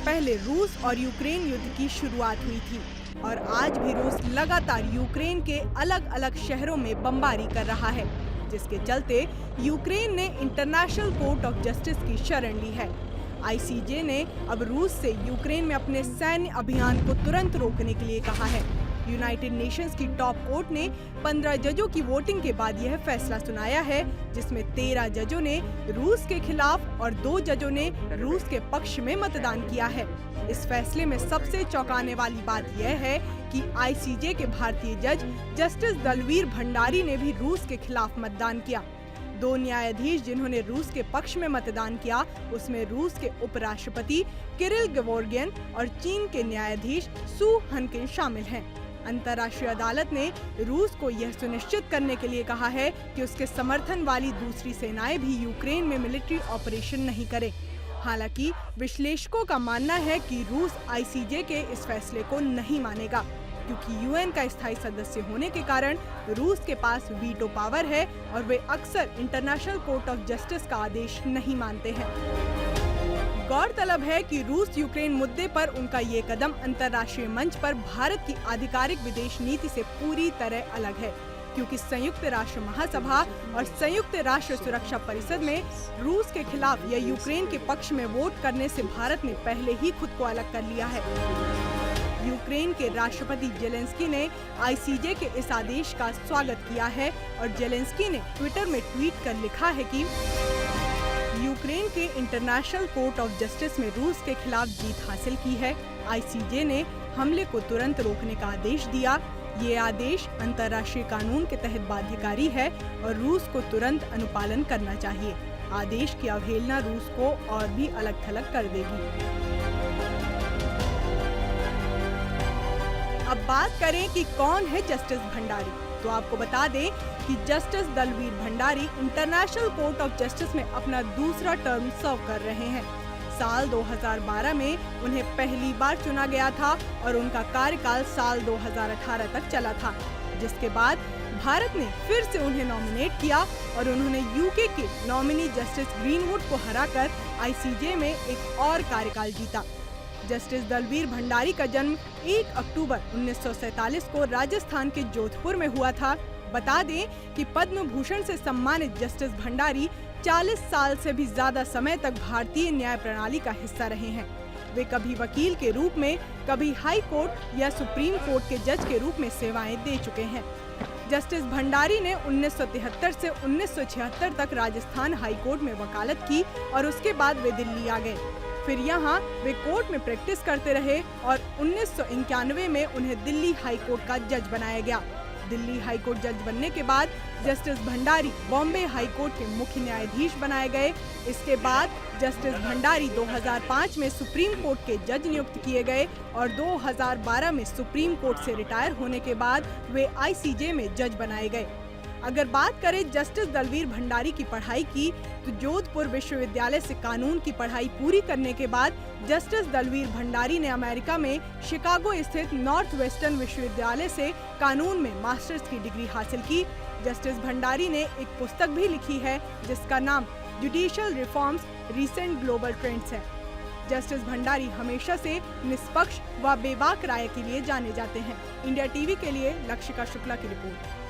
पहले रूस और यूक्रेन युद्ध की शुरुआत हुई थी और आज भी रूस लगातार यूक्रेन के अलग अलग शहरों में बमबारी कर रहा है, जिसके चलते यूक्रेन ने इंटरनेशनल कोर्ट ऑफ जस्टिस की शरण ली है। आईसीजे ने अब रूस से यूक्रेन में अपने सैन्य अभियान को तुरंत रोकने के लिए कहा है। यूनाइटेड नेशंस की टॉप कोर्ट ने 15 जजों की वोटिंग के बाद यह फैसला सुनाया है, जिसमें 13 जजों ने रूस के खिलाफ और 2 जजों ने रूस के पक्ष में मतदान किया है। इस फैसले में सबसे चौंकाने वाली बात यह है कि आईसीजे के भारतीय जज जस्टिस दलवीर भंडारी ने भी रूस के खिलाफ मतदान किया। 2 न्यायाधीश जिन्होंने रूस के पक्ष में मतदान किया, उसमें रूस के उपराष्ट्रपति किरिल गेवोर्गियन और चीन के न्यायाधीश सू हनकिन शामिल हैं। अंतर्राष्ट्रीय अदालत ने रूस को यह सुनिश्चित करने के लिए कहा है कि उसके समर्थन वाली दूसरी सेनाएं भी यूक्रेन में मिलिट्री ऑपरेशन नहीं करें। हालांकि विश्लेषकों का मानना है कि रूस आईसीजे के इस फैसले को नहीं मानेगा, क्योंकि यूएन का स्थायी सदस्य होने के कारण रूस के पास वीटो पावर है और वे अक्सर इंटरनेशनल कोर्ट ऑफ जस्टिस का आदेश नहीं मानते हैं। गौरतलब है कि रूस यूक्रेन मुद्दे पर उनका ये कदम अंतर्राष्ट्रीय मंच पर भारत की आधिकारिक विदेश नीति से पूरी तरह अलग है, क्योंकि संयुक्त राष्ट्र महासभा और संयुक्त राष्ट्र सुरक्षा परिषद में रूस के खिलाफ या यूक्रेन के पक्ष में वोट करने से भारत ने पहले ही खुद को अलग कर लिया है। यूक्रेन के राष्ट्रपति जेलेंस्की ने आईसीजे के इस आदेश का स्वागत किया है और जेलेंस्की ने ट्विटर में ट्वीट कर लिखा है कि यूक्रेन के इंटरनेशनल कोर्ट ऑफ जस्टिस में रूस के खिलाफ जीत हासिल की है। आईसीजे ने हमले को तुरंत रोकने का आदेश दिया। ये आदेश अंतर्राष्ट्रीय कानून के तहत बाध्यकारी है और रूस को तुरंत अनुपालन करना चाहिए। आदेश की अवहेलना रूस को और भी अलग थलग कर देगी। अब बात करें कि कौन है जस्टिस भंडारी, तो आपको बता दें कि justice Dalveer Bhandari international court of justice में अपना दूसरा टर्म सर्व कर रहे हैं। साल 2012 में उन्हें पहली बार चुना गया था और उनका कार्यकाल साल 2018 तक चला था, जिसके बाद भारत ने फिर से उन्हें नॉमिनेट किया और उन्होंने यूके के नॉमिनी जस्टिस ग्रीनवुड को हराकर आईसीजे में एक और कार्यकाल जीता। जस्टिस दलवीर भंडारी का जन्म 1 अक्टूबर 1947 को राजस्थान के जोधपुर में हुआ था। बता दें कि पद्म भूषण से सम्मानित जस्टिस भंडारी 40 साल से भी ज्यादा समय तक भारतीय न्याय प्रणाली का हिस्सा रहे हैं। वे कभी वकील के रूप में, कभी हाई कोर्ट या सुप्रीम कोर्ट के जज के रूप में सेवाएं दे चुके हैं। जस्टिस भंडारी ने 1973 से 1976 तक राजस्थान हाई कोर्ट में वकालत की और उसके बाद वे दिल्ली आ गए। फिर यहाँ वे कोर्ट में प्रैक्टिस करते रहे और 1991 में उन्हें दिल्ली हाई कोर्ट का जज बनाया गया। दिल्ली हाई कोर्ट जज बनने के बाद justice Bhandari Bombay high court के मुख्य न्यायाधीश बनाए गए। इसके बाद जस्टिस भंडारी 2005 में सुप्रीम कोर्ट के जज नियुक्त किए गए और 2012 में सुप्रीम कोर्ट से रिटायर होने के बाद वे आईसीजे में जज बनाए गए। अगर बात करें जस्टिस दलवीर भंडारी की पढ़ाई की, तो जोधपुर विश्वविद्यालय से कानून की पढ़ाई पूरी करने के बाद जस्टिस दलवीर भंडारी ने अमेरिका में शिकागो स्थित नॉर्थ वेस्टर्न विश्वविद्यालय से कानून में मास्टर्स की डिग्री हासिल की। जस्टिस भंडारी ने एक पुस्तक भी लिखी है जिसका नाम judicial reforms recent global trends है। जस्टिस भंडारी हमेशा से निष्पक्ष व बेबाक राय के लिए जाने जाते हैं। इंडिया टीवी के लिए लक्षिका शुक्ला की रिपोर्ट।